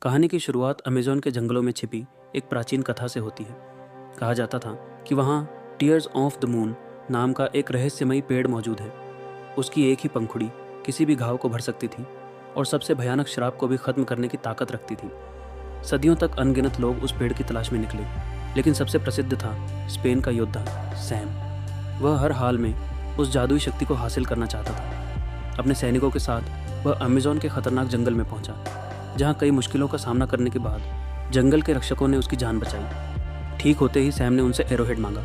कहानी की शुरुआत अमेज़न के जंगलों में छिपी एक प्राचीन कथा से होती है। कहा जाता था कि वहाँ टीयर्स ऑफ द मून नाम का एक रहस्यमयी पेड़ मौजूद है। उसकी एक ही पंखुड़ी किसी भी घाव को भर सकती थी और सबसे भयानक श्राप को भी खत्म करने की ताकत रखती थी। सदियों तक अनगिनत लोग उस पेड़ की तलाश में निकले, लेकिन सबसे प्रसिद्ध था स्पेन का योद्धा सैम। वह हर हाल में उस जादुई शक्ति को हासिल करना चाहता था। अपने सैनिकों के साथ वह अमेज़न के खतरनाक जंगल में पहुंचा, जहां कई मुश्किलों का सामना करने के बाद जंगल के रक्षकों ने उसकी जान बचाई। ठीक होते ही सैम ने उनसे एरोहेड मांगा,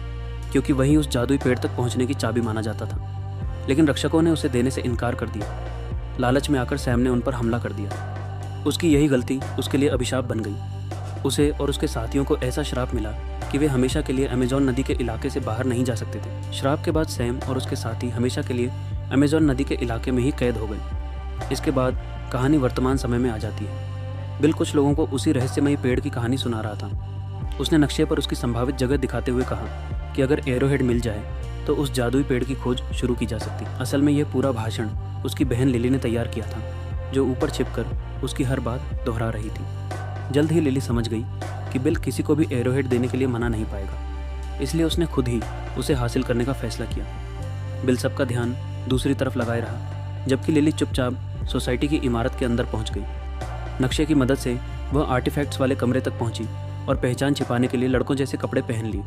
क्योंकि वही उस जादुई पेड़ तक पहुंचने की चाबी माना जाता था। लेकिन रक्षकों ने उसे देने से इनकार कर दिया। लालच में आकर सैम ने उन पर हमला कर दिया। उसकी यही गलती उसके लिए अभिशाप बन गई। उसे और उसके साथियों को ऐसा श्राप मिला कि वे हमेशा के लिए अमेज़न नदी के इलाके से बाहर नहीं जा सकते थे। श्राप के बाद सैम और उसके साथी हमेशा के लिए अमेज़न नदी के इलाके में ही कैद हो गए। इसके बाद कहानी वर्तमान समय में आ जाती है। बिल कुछ लोगों को उसी रहस्यमयी पेड़ की कहानी सुना रहा था। उसने नक्शे पर उसकी संभावित जगह दिखाते हुए कहा कि अगर एरोहेड मिल जाए तो उस जादुई पेड़ की खोज शुरू की जा सकती। असल में यह पूरा भाषण उसकी बहन लिली ने तैयार किया था, जो ऊपर छिपकर उसकी हर बात दोहरा रही थी। जल्द ही लिली समझ गई कि बिल किसी को भी एरोहेड देने के लिए मना नहीं पाएगा, इसलिए उसने खुद ही उसे हासिल करने का फैसला किया। बिल सबका ध्यान दूसरी तरफ लगाए रहा, जबकि लिली चुपचाप सोसाइटी की इमारत के अंदर पहुंच गई। नक्शे की मदद से वह आर्टिफैक्ट्स वाले कमरे तक पहुंची और पहचान छिपाने के लिए लड़कों जैसे कपड़े पहन लिए।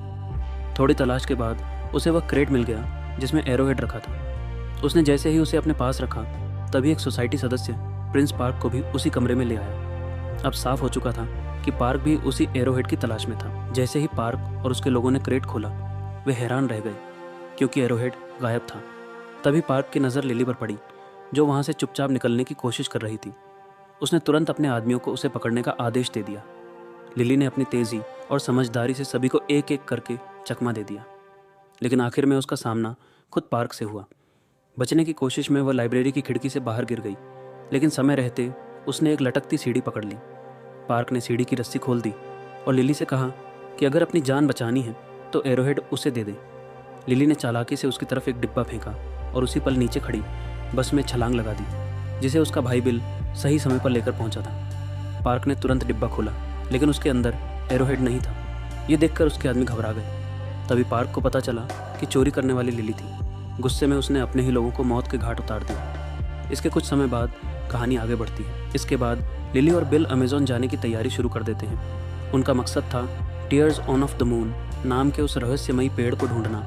थोड़ी तलाश के बाद उसे वह क्रेट मिल गया जिसमें एरोहेड रखा था। उसने जैसे ही उसे अपने पास रखा, तभी एक सोसाइटी सदस्य प्रिंस पार्क को भी उसी कमरे में ले आया। अब साफ हो चुका था कि पार्क भी उसी एरोहेड की तलाश में था। जैसे ही पार्क और उसके लोगों ने क्रेट खोला, वे हैरान रह गए, क्योंकि एरोहेड गायब था। तभी पार्क की नज़र लिली पर पड़ी, जो वहाँ से चुपचाप निकलने की कोशिश कर रही थी। उसने तुरंत अपने आदमियों को उसे पकड़ने का आदेश दे दिया। लिली ने अपनी तेज़ी और समझदारी से सभी को एक एक करके चकमा दे दिया, लेकिन आखिर में उसका सामना खुद पार्क से हुआ। बचने की कोशिश में वह लाइब्रेरी की खिड़की से बाहर गिर गई, लेकिन समय रहते उसने एक लटकती सीढ़ी पकड़ ली। पार्क ने सीढ़ी की रस्सी खोल दी और लिली से कहा कि अगर अपनी जान बचानी है तो एरोहेड उसे दे दे। लिली ने चालाकी से उसकी तरफ एक डिब्बा फेंका और उसी पल नीचे खड़ी बस में छलांग लगा दी, जिसे उसका भाई बिल सही समय पर लेकर पहुंचा था। पार्क ने तुरंत डिब्बा खोला, लेकिन उसके अंदर एरोहेड नहीं था। ये देखकर उसके आदमी घबरा गए। तभी पार्क को पता चला कि चोरी करने वाली लिली थी। गुस्से में उसने अपने ही लोगों को मौत के घाट उतार दिया। इसके कुछ समय बाद कहानी आगे बढ़ती है। इसके बाद लिली और बिल अमेज़न जाने की तैयारी शुरू कर देते हैं। उनका मकसद था टीयर्स ऑफ द मून नाम के उस रहस्यमयी पेड़ को ढूंढना,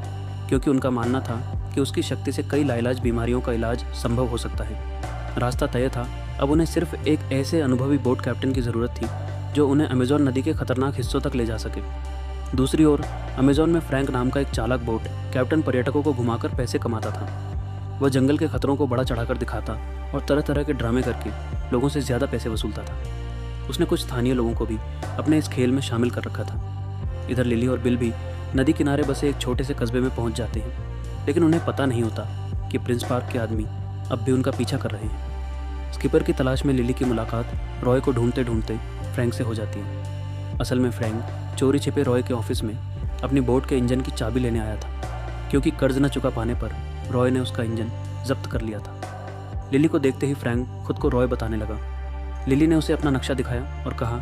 क्योंकि उनका मानना था कि उसकी शक्ति से कई लाइलाज बीमारियों का इलाज संभव हो सकता है। रास्ता तय था। अब उन्हें सिर्फ एक ऐसे अनुभवी बोट कैप्टन की ज़रूरत थी जो उन्हें अमेज़न नदी के खतरनाक हिस्सों तक ले जा सके। दूसरी ओर अमेज़न में फ्रैंक नाम का एक चालाक बोट कैप्टन पर्यटकों को घुमाकर पैसे कमाता था। वह जंगल के खतरों को बड़ा चढ़ाकर दिखाता और तरह तरह के ड्रामे करके लोगों से ज़्यादा पैसे वसूलता था। उसने कुछ स्थानीय लोगों को भी अपने इस खेल में शामिल कर रखा था। इधर लिली और बिल भी नदी किनारे बसे एक छोटे से कस्बे में पहुंच जाते हैं, लेकिन उन्हें पता नहीं होता कि प्रिंस पार्क के आदमी अब भी उनका पीछा कर रहे हैं। स्किपर की तलाश में लिली की मुलाकात रॉय को ढूंढते ढूंढते फ्रैंक से हो जाती है। असल में फ्रैंक चोरी छिपे रॉय के ऑफिस में अपनी बोट के इंजन की चाबी लेने आया था, क्योंकि कर्ज न चुका पाने पर रॉय ने उसका इंजन जब्त कर लिया था। लिली को देखते ही फ्रैंक खुद को रॉय बताने लगा। लिली ने उसे अपना नक्शा दिखाया और कहा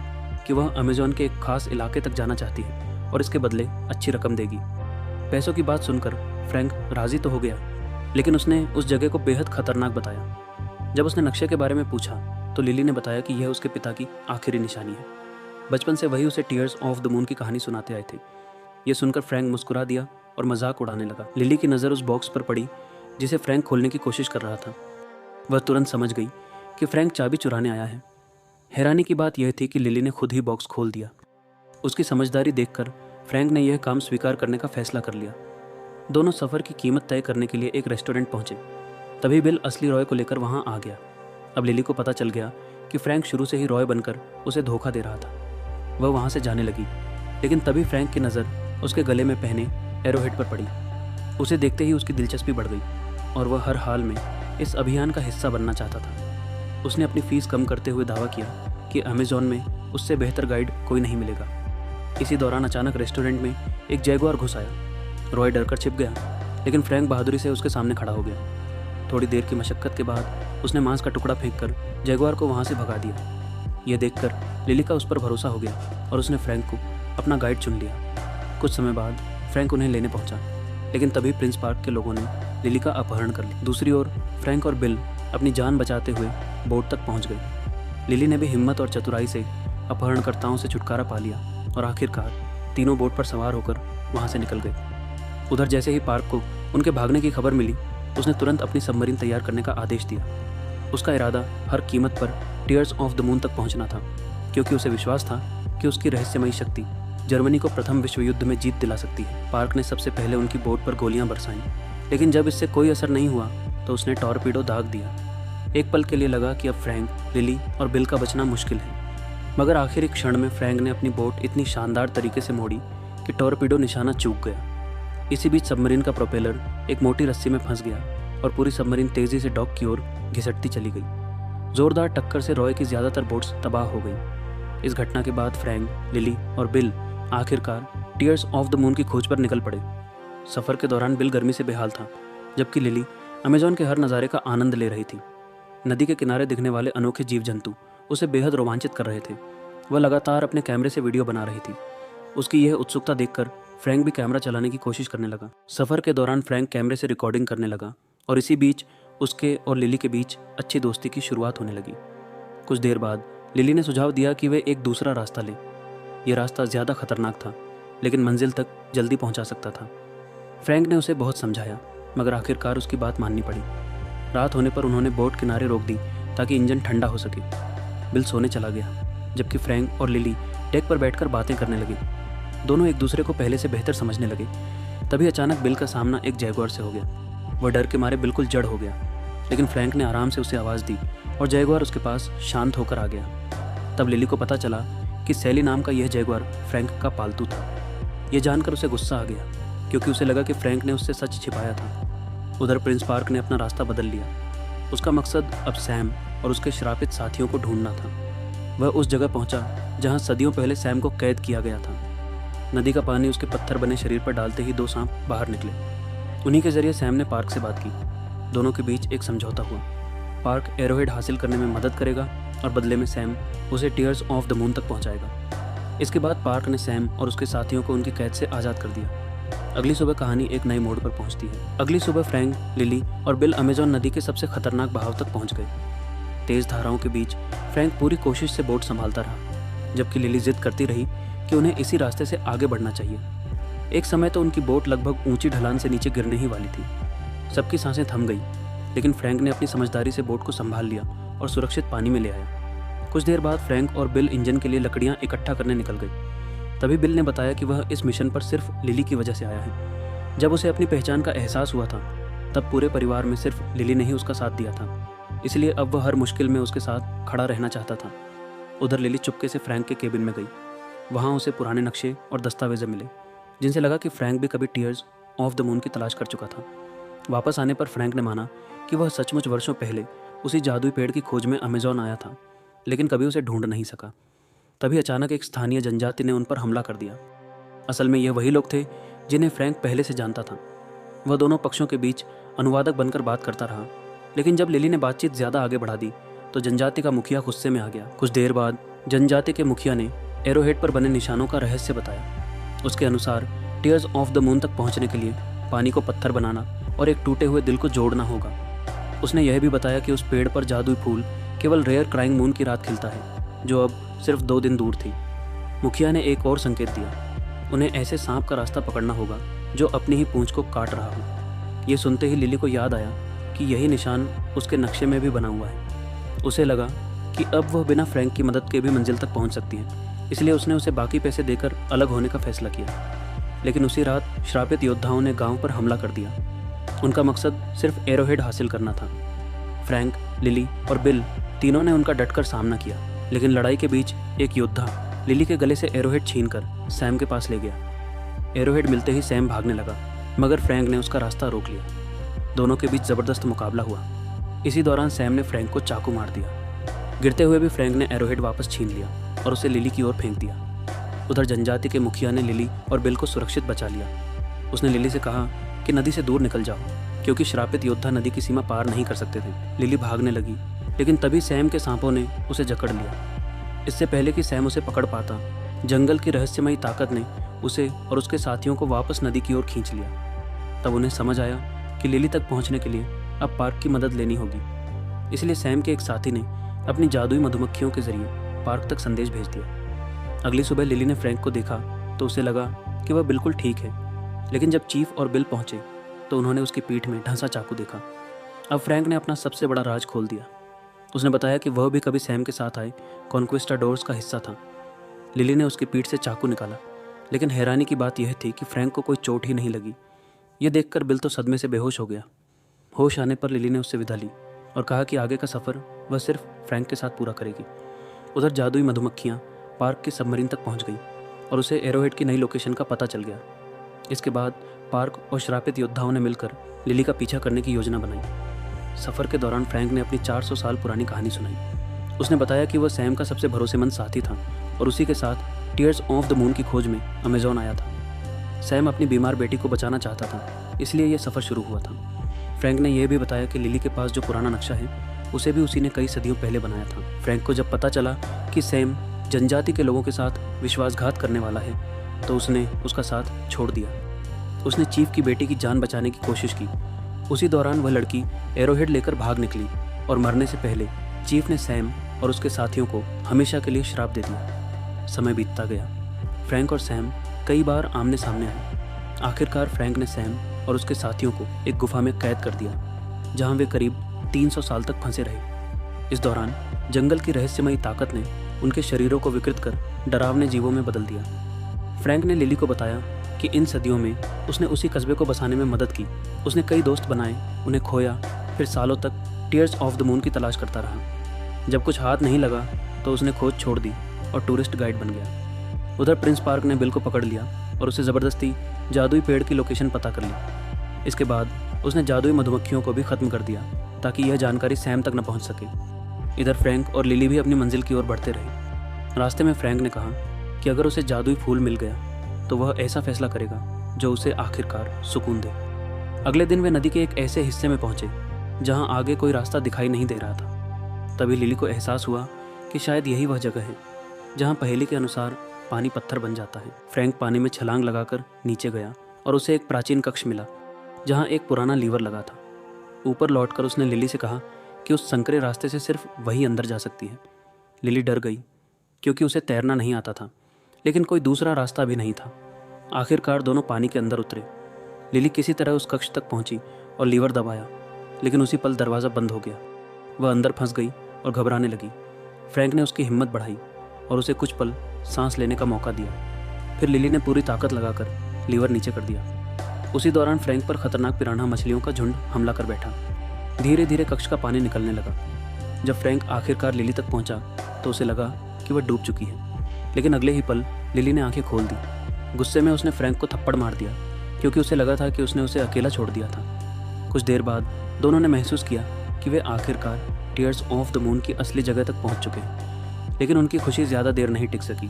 कि वह अमेज़न के एक खास इलाके तक जाना चाहती है और इसके बदले अच्छी रकम देगी। पैसों की बात सुनकर फ्रैंक राज़ी तो हो गया, लेकिन उसने उस जगह को बेहद खतरनाक बताया। जब उसने नक्शे के बारे में पूछा तो लिली ने बताया कि यह उसके पिता की आखिरी निशानी है। बचपन से वही उसे टीयर्स ऑफ द मून की कहानी सुनाते आए थे। यह सुनकर फ्रैंक मुस्कुरा दिया और मजाक उड़ाने लगा। लिली की नज़र उस बॉक्स पर पड़ी जिसे फ्रैंक खोलने की कोशिश कर रहा था। वह तुरंत समझ गई कि फ्रैंक चाबी चुराने आया है। हैरानी की बात यह थी कि लिली ने खुद ही बॉक्स खोल दिया। उसकी समझदारी देखकर फ्रैंक ने यह काम स्वीकार करने का फैसला कर लिया। दोनों सफ़र की कीमत तय करने के लिए एक रेस्टोरेंट पहुंचे। तभी बिल असली रॉय को लेकर वहां आ गया। अब लिली को पता चल गया कि फ्रैंक शुरू से ही रॉय बनकर उसे धोखा दे रहा था। वह वहां से जाने लगी, लेकिन तभी फ्रैंक की नज़र उसके गले में पहने एरोहेड पर पड़ी। उसे देखते ही उसकी दिलचस्पी बढ़ गई और वह हर हाल में इस अभियान का हिस्सा बनना चाहता था। उसने अपनी फ़ीस कम करते हुए दावा किया कि अमेज़न में उससे बेहतर गाइड कोई नहीं मिलेगा। इसी दौरान अचानक रेस्टोरेंट में एक जैगुआर घुस आया। रॉय डरकर छिप गया, लेकिन फ्रैंक बहादुरी से उसके सामने खड़ा हो गया। थोड़ी देर की मशक्क़त के बाद उसने मांस का टुकड़ा फेंककर जैगुआर को वहाँ से भगा दिया। ये देखकर लिली का उस पर भरोसा हो गया और उसने फ्रैंक को अपना गाइड चुन लिया। कुछ समय बाद फ्रैंक उन्हें लेने पहुंचा, लेकिन तभी प्रिंस पार्क के लोगों ने लिली का अपहरण कर लिया। दूसरी ओर फ्रैंक और बिल अपनी जान बचाते हुए बोट तक पहुंच गए। लिली ने भी हिम्मत और चतुराई से अपहरणकर्ताओं से छुटकारा पा लिया और आखिरकार तीनों बोट पर सवार होकर वहां से निकल गए। उधर जैसे ही पार्क को उनके भागने की खबर मिली, उसने तुरंत अपनी सबमरीन तैयार करने का आदेश दिया। उसका इरादा हर कीमत पर टीयर्स ऑफ द मून तक पहुंचना था, क्योंकि उसे विश्वास था कि उसकी रहस्यमयी शक्ति जर्मनी को प्रथम विश्व युद्ध में जीत दिला सकती है। पार्क ने सबसे पहले उनकी बोट पर गोलियां बरसाईं, लेकिन जब इससे कोई असर नहीं हुआ तो उसने टॉर्पीडो दाग दिया। एक पल के लिए लगा कि अब फ्रैंक, लिली और बिल का बचना मुश्किल है, मगर आखिरी क्षण में फ्रैंक ने अपनी बोट इतनी शानदार तरीके से मोड़ी कि टॉर्पीडो निशाना चूक गया। इसी बीच सबमरीन का प्रोपेलर एक मोटी रस्सी में फंस गया और पूरी सबमरीन तेजी से डॉक की ओर घिसटती चली गई। जोरदार टक्कर से रॉय की ज़्यादातर बोट्स तबाह हो गई। इस घटना के बाद फ्रैंक, लिली और बिल आखिरकार टीयर्स ऑफ द मून की खोज पर निकल पड़े। सफ़र के दौरान बिल गर्मी से बेहाल था, जबकि लिली अमेज़न के हर नज़ारे का आनंद ले रही थी। नदी के किनारे दिखने वाले अनोखे जीव जंतु उसे बेहद रोमांचित कर रहे थे। वह लगातार अपने कैमरे से वीडियो बना रही थी। उसकी यह उत्सुकता देखकर फ्रैंक भी कैमरा चलाने की कोशिश करने लगा। सफ़र के दौरान फ्रैंक कैमरे से रिकॉर्डिंग करने लगा और इसी बीच उसके और लिली के बीच अच्छी दोस्ती की शुरुआत होने लगी। कुछ देर बाद लिली ने सुझाव दिया कि वे एक दूसरा रास्ता लें। यह रास्ता ज़्यादा खतरनाक था, लेकिन मंजिल तक जल्दी पहुंचा सकता था। फ्रैंक ने उसे बहुत समझाया, मगर आखिरकार उसकी बात माननी पड़ी। रात होने पर उन्होंने बोट किनारे रोक दी ताकि इंजन ठंडा हो सके। बिल सोने चला गया, जबकि फ्रैंक और लिली डेक पर बैठकर बातें करने लगे। दोनों एक दूसरे को पहले से बेहतर समझने लगे। तभी अचानक बिल का सामना एक जैगुआर से हो गया। वह डर के मारे बिल्कुल जड़ हो गया, लेकिन फ्रैंक ने आराम से उसे आवाज़ दी और जैगुआर उसके पास शांत होकर आ गया। तब लिली को पता चला कि सैली नाम का यह जैगुआर फ्रैंक का पालतू था। यह जानकर उसे गुस्सा आ गया, क्योंकि उसे लगा कि फ्रैंक ने उससे सच छिपाया था। उधर प्रिंस पार्क ने अपना रास्ता बदल लिया। उसका मकसद अब सैम और उसके श्रापित साथियों को ढूंढना था। वह उस जगह पहुंचा जहां सदियों पहले सैम को कैद किया गया था। नदी का पानी उसके पत्थर बने शरीर पर डालते ही 2 सांप बाहर निकले। उन्हीं के जरिए सैम ने पार्क से बात की। दोनों के बीच एक समझौता हुआ। पार्क एरोहेड हासिल करने में मदद करेगा और बदले में सैम उसे टीयर्स ऑफ द मून तक पहुंचाएगा। इसके बाद पार्क ने सैम और उसके साथियों को उनकी कैद से आज़ाद कर दिया। अगली सुबह कहानी एक नए मोड़ पर पहुंचती है। अगली सुबह फ्रैंक, लिली और बिल अमेज़न नदी के सबसे खतरनाक बहाव तक पहुंच गए। तेज धाराओं के बीच फ्रैंक पूरी कोशिश से बोट संभालता रहा, जबकि लिली जिद करती रही कि उन्हें इसी रास्ते से आगे बढ़ना चाहिए। एक समय तो उनकी बोट लगभग ऊंची ढलान से नीचे गिरने ही वाली थी। सबकी सांसें थम गई, लेकिन फ्रैंक ने अपनी समझदारी से बोट को संभाल लिया और सुरक्षित पानी में ले आया। कुछ देर बाद फ्रैंक और बिल इंजन के लिए लकड़ियां इकट्ठा करने निकल गए। तभी बिल ने बताया कि वह इस मिशन पर सिर्फ लिली की वजह से आया है। जब उसे अपनी पहचान का एहसास हुआ था, तब पूरे परिवार में सिर्फ लिली ने ही उसका साथ दिया था, इसलिए अब वह हर मुश्किल में उसके साथ खड़ा रहना चाहता था। उधर लिली चुपके से फ्रैंक के केबिन में गई। वहाँ उसे पुराने नक्शे और दस्तावेज़ मिले, जिनसे लगा कि फ्रैंक भी कभी टीयर्स ऑफ द मून की तलाश कर चुका था। वापस आने पर फ्रैंक ने माना कि वह सचमुच वर्षों पहले उसी जादुई पेड़ की खोज में अमेज़न आया था, लेकिन कभी उसे ढूंढ नहीं सका। तभी अचानक एक स्थानीय जनजाति ने उन पर हमला कर दिया। असल में यह वही लोग थे जिन्हें फ्रैंक पहले से जानता था। वह दोनों पक्षों के बीच अनुवादक बनकर बात करता रहा, लेकिन जब लिली ने बातचीत ज़्यादा आगे बढ़ा दी तो जनजाति का मुखिया गुस्से में आ गया। कुछ देर बाद जनजाति के मुखिया ने एरोहेड पर बने निशानों का रहस्य बताया। उसके अनुसार टीयर्स ऑफ द मून तक पहुंचने के लिए पानी को पत्थर बनाना और एक टूटे हुए दिल को जोड़ना होगा। उसने यह भी बताया कि उस पेड़ पर जादुई फूल केवल रेयर क्राइंग मून की रात खिलता है, जो अब सिर्फ 2 दिन दूर थी। मुखिया ने एक और संकेत दिया, उन्हें ऐसे सांप का रास्ता पकड़ना होगा जो अपनी ही पूंछ को काट रहा हो। ये सुनते ही लिली को याद आया कि यही निशान उसके नक्शे में भी बना हुआ है। उसे लगा कि अब वह बिना फ्रैंक की मदद के भी मंजिल तक पहुंच सकती है, इसलिए उसने उसे बाकी पैसे देकर अलग होने का फैसला किया। लेकिन उसी रात श्रापित योद्धाओं ने गांव पर हमला कर दिया। उनका मकसद सिर्फ एरोहेड हासिल करना था। फ्रैंक, लिली और बिल तीनों ने उनका डटकर सामना किया, लेकिन लड़ाई के बीच एक योद्धा लिली के गले से एरोहेड छीनकर सैम के पास ले गया। एरोहेड मिलते ही सैम भागने लगा, मगर फ्रैंक ने उसका रास्ता रोक लिया। दोनों के बीच ज़बरदस्त मुकाबला हुआ। इसी दौरान सैम ने फ्रैंक को चाकू मार दिया। गिरते हुए भी फ्रैंक ने एरोहेड वापस छीन लिया और उसे लिली की ओर फेंक दिया। उधर जनजाति के मुखिया ने लिली और बिल को सुरक्षित बचा लिया। उसने लिली से कहा कि नदी से दूर निकल जाओ, क्योंकि श्रापित योद्धा नदी की सीमा पार नहीं कर सकते थे। लिली भागने लगी, लेकिन तभी सैम के सांपों ने उसे जकड़ लिया। इससे पहले कि सैम उसे पकड़ पाता, जंगल की रहस्यमयी ताकत ने उसे और उसके साथियों को वापस नदी की ओर खींच लिया। तब उन्हें समझ आया कि लिली तक पहुंचने के लिए अब पार्क की मदद लेनी होगी। इसलिए सैम के एक साथी ने अपनी जादुई मधुमक्खियों के जरिए पार्क तक संदेश भेज दिया। अगली सुबह लिली ने फ्रैंक को देखा तो उसे लगा कि वह बिल्कुल ठीक है, लेकिन जब चीफ और बिल पहुंचे तो उन्होंने उसकी पीठ में ढंसा चाकू देखा। अब फ्रैंक ने अपना सबसे बड़ा राज खोल दिया। उसने बताया कि वह भी कभी सैम के साथ आए कॉन्क्विस्टाडोर्स का हिस्सा था। लिली ने उसकी पीठ से चाकू निकाला, लेकिन हैरानी की बात यह थी कि फ्रैंक को कोई चोट ही नहीं लगी। यह देखकर बिल तो सदमे से बेहोश हो गया। होश आने पर लिली ने उससे विदा ली और कहा कि आगे का सफ़र वह सिर्फ फ्रैंक के साथ पूरा करेगी। उधर जादुई मधुमक्खियाँ पार्क के सबमरीन तक पहुँच गई और उसे एरोहेड की नई लोकेशन का पता चल गया। इसके बाद पार्क और श्रापित योद्धाओं ने मिलकर लिली का पीछा करने की योजना बनाई। सफ़र के दौरान फ्रैंक ने अपनी 400 साल पुरानी कहानी सुनाई। उसने बताया कि वह सैम का सबसे भरोसेमंद साथी था और उसी के साथ टीयर्स ऑफ द मून की खोज में अमेज़न आया था। सैम अपनी बीमार बेटी को बचाना चाहता था, इसलिए यह सफ़र शुरू हुआ था। फ्रैंक ने यह भी बताया कि लिली के पास जो पुराना नक्शा है उसे भी उसी ने कई सदियों पहले बनाया था। फ्रैंक को जब पता चला कि सैम जनजाति के लोगों के साथ विश्वासघात करने वाला है तो उसने उसका साथ छोड़ दिया। उसने चीफ की बेटी की जान बचाने की कोशिश की। उसी दौरान वह लड़की एरोहेड लेकर भाग निकली और मरने से पहले चीफ ने सैम और उसके साथियों को हमेशा के लिए श्राप दे दिया। समय बीतता गया। फ्रैंक और सैम कई बार आमने सामने आए। आखिरकार फ्रैंक ने सैम और उसके साथियों को एक गुफा में कैद कर दिया, जहां वे करीब 300 साल तक फंसे रहे। इस दौरान जंगल की रहस्यमयी ताकत ने उनके शरीरों को विकृत कर डरावने जीवों में बदल दिया। फ्रैंक ने लिली को बताया कि इन सदियों में उसने उसी कस्बे को बसाने में मदद की। उसने कई दोस्त बनाए, उन्हें खोया, फिर सालों तक टीयर्स ऑफ द मून की तलाश करता रहा। जब कुछ हाथ नहीं लगा तो उसने खोज छोड़ दी और टूरिस्ट गाइड बन गया। उधर प्रिंस पार्क ने बिल को पकड़ लिया और उसे ज़बरदस्ती जादुई पेड़ की लोकेशन पता कर ली। इसके बाद उसने जादुई मधुमक्खियों को भी ख़त्म कर दिया ताकि यह जानकारी सैम तक न पहुंच सके। इधर फ्रैंक और लिली भी अपनी मंजिल की ओर बढ़ते रहे। रास्ते में फ्रैंक ने कहा कि अगर उसे जादुई फूल मिल गया तो वह ऐसा फैसला करेगा जो उसे आखिरकार सुकून दे। अगले दिन वे नदी के एक ऐसे हिस्से में पहुंचे जहां आगे कोई रास्ता दिखाई नहीं दे रहा था। तभी लिली को एहसास हुआ कि शायद यही वह जगह है जहां पहेली के अनुसार पानी पत्थर बन जाता है। फ्रैंक पानी में छलांग लगाकर नीचे गया और उसे एक प्राचीन कक्ष मिला जहां एक पुराना लीवर लगा था। ऊपर लौटकर उसने लिली से कहा कि उस संकरे रास्ते से सिर्फ वही अंदर जा सकती है। लिली डर गई क्योंकि उसे तैरना नहीं आता था, लेकिन कोई दूसरा रास्ता भी नहीं था। आखिरकार दोनों पानी के अंदर उतरे। लिली किसी तरह उस कक्ष तक पहुंची और लीवर दबाया, लेकिन उसी पल दरवाज़ा बंद हो गया। वह अंदर फंस गई और घबराने लगी। फ्रैंक ने उसकी हिम्मत बढ़ाई और उसे कुछ पल सांस लेने का मौका दिया। फिर लिली ने पूरी ताकत लगाकर लीवर नीचे कर दिया। उसी दौरान फ्रैंक पर खतरनाक पिरान्हा मछलियों का झुंड हमला कर बैठा। धीरे धीरे कक्ष का पानी निकलने लगा। जब फ्रैंक आखिरकार लिली तक पहुंचा तो उसे लगा कि वह डूब चुकी है, लेकिन अगले ही पल लिली ने आंखें खोल दी। गुस्से में उसने फ्रैंक को थप्पड़ मार दिया क्योंकि उसे लगा था कि उसने उसे अकेला छोड़ दिया था। कुछ देर बाद दोनों ने महसूस किया कि वे आखिरकार टीयर्स ऑफ द मून की असली जगह तक पहुंच चुके हैं। लेकिन उनकी खुशी ज़्यादा देर नहीं टिक सकी,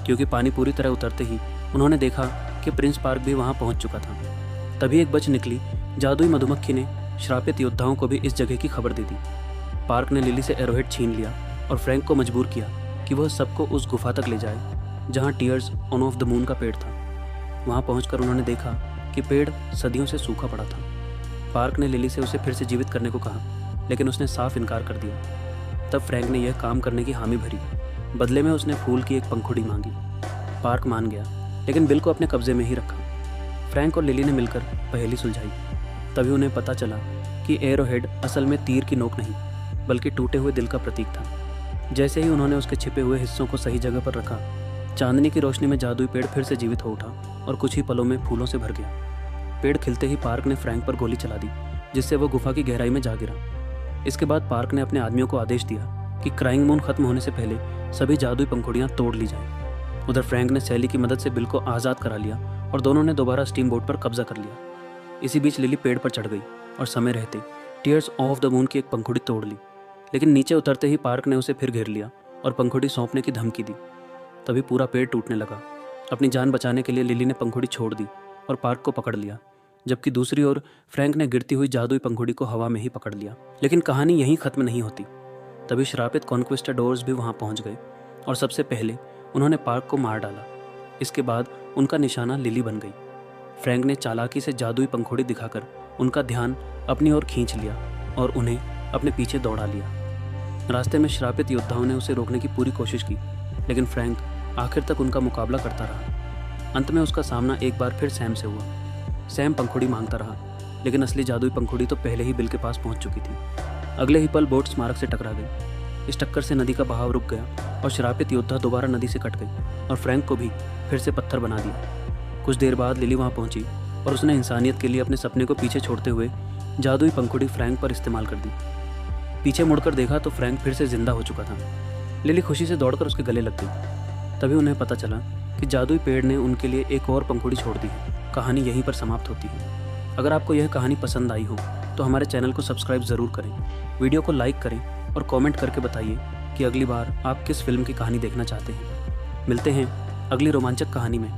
क्योंकि पानी पूरी तरह उतरते ही उन्होंने देखा कि प्रिंस पार्क भी वहां पहुंच चुका था। तभी एक बच निकली जादुई मधुमक्खी ने श्रापित योद्धाओं को भी इस जगह की खबर दे दी। पार्क ने लिली से एरोहेड छीन लिया और फ्रैंक को मजबूर किया कि वह सबको उस गुफा तक ले जाए जहां टीयर्स ऑफ द मून का पेड़ था। वहां पहुंचकर उन्होंने देखा कि पेड़ सदियों से सूखा पड़ा था। पार्क ने लिली से उसे फिर से जीवित करने को कहा, लेकिन उसने साफ इनकार कर दिया। तब फ्रैंक ने यह काम करने की हामी भरी। बदले में उसने फूल की एक पंखुड़ी मांगी। पार्क मान गया, लेकिन बिल को अपने कब्जे में ही रखा। फ्रैंक और लिली ने मिलकर पहेली सुलझाई। तभी उन्हें पता चला कि एरोहेड असल में तीर की नोक नहीं, बल्कि टूटे हुए दिल का प्रतीक था। जैसे ही उन्होंने उसके छिपे हुए हिस्सों को सही जगह पर रखा, चांदनी की रोशनी में जादुई पेड़ फिर से जीवित हो उठा और कुछ ही पलों में फूलों से भर गया। पेड़ खिलते ही पार्क ने फ्रैंक पर गोली चला दी, जिससे वो गुफा की गहराई में जा गिरा। इसके बाद पार्क ने अपने आदमियों को आदेश दिया कि क्राइंग मून खत्म होने से पहले सभी जादुई पंखुड़ियाँ तोड़ ली जाएं। उधर फ्रैंक ने सैली की मदद से बिल को आज़ाद करा लिया और दोनों ने दोबारा स्टीम बोट पर कब्जा कर लिया। इसी बीच लिली पेड़ पर चढ़ गई और समय रहते टीयर्स ऑफ द मून की एक पंखुड़ी तोड़ ली, लेकिन नीचे उतरते ही पार्क ने उसे फिर घेर लिया और पंखुड़ी सौंपने की धमकी दी। तभी पूरा पेड़ टूटने लगा। अपनी जान बचाने के लिए लिली ने पंखुड़ी छोड़ दी और पार्क को पकड़ लिया, जबकि दूसरी ओर फ्रैंक ने गिरती हुई जादुई पंखुड़ी को हवा में ही पकड़ लिया। लेकिन कहानी यहीं खत्म नहीं होती। तभी श्रापित कॉन्क्विस्टाडोर्स भी वहां पहुंच गए और सबसे पहले उन्होंने पार्क को मार डाला। इसके बाद उनका निशाना लिली बन गई। फ्रैंक ने चालाकी से जादुई पंखुड़ी दिखाकर उनका ध्यान अपनी ओर खींच लिया और उन्हें अपने पीछे दौड़ा लिया। रास्ते में श्रापित योद्धाओं ने उसे रोकने की पूरी कोशिश की, लेकिन फ्रैंक आखिर तक उनका मुकाबला करता रहा। अंत में उसका सामना एक बार फिर सैम से हुआ। सैम पंखुड़ी मांगता रहा, लेकिन असली जादुई पंखुड़ी तो पहले ही बिल के पास पहुंच चुकी थी। अगले ही पल बोट स्मारक से टकरा गई। इस टक्कर से नदी का बहाव रुक गया और श्रापित योद्धा दोबारा नदी से कट गई और फ्रैंक को भी फिर से पत्थर बना दिया। कुछ देर बाद लिली वहाँ पहुंची और उसने इंसानियत के लिए अपने सपने को पीछे छोड़ते हुए जादुई पंखुड़ी फ्रैंक पर इस्तेमाल कर दी। पीछे मुड़कर देखा तो फ्रैंक फिर से जिंदा हो चुका था। लिली खुशी से दौड़कर उसके गले लग गई। तभी उन्हें पता चला कि जादुई पेड़ ने उनके लिए एक और पंखुड़ी छोड़ दी है। कहानी यहीं पर समाप्त होती है। अगर आपको यह कहानी पसंद आई हो तो हमारे चैनल को सब्सक्राइब ज़रूर करें, वीडियो को लाइक करें और कमेंट करके बताइए कि अगली बार आप किस फिल्म की कहानी देखना चाहते हैं। मिलते हैं अगली रोमांचक कहानी में।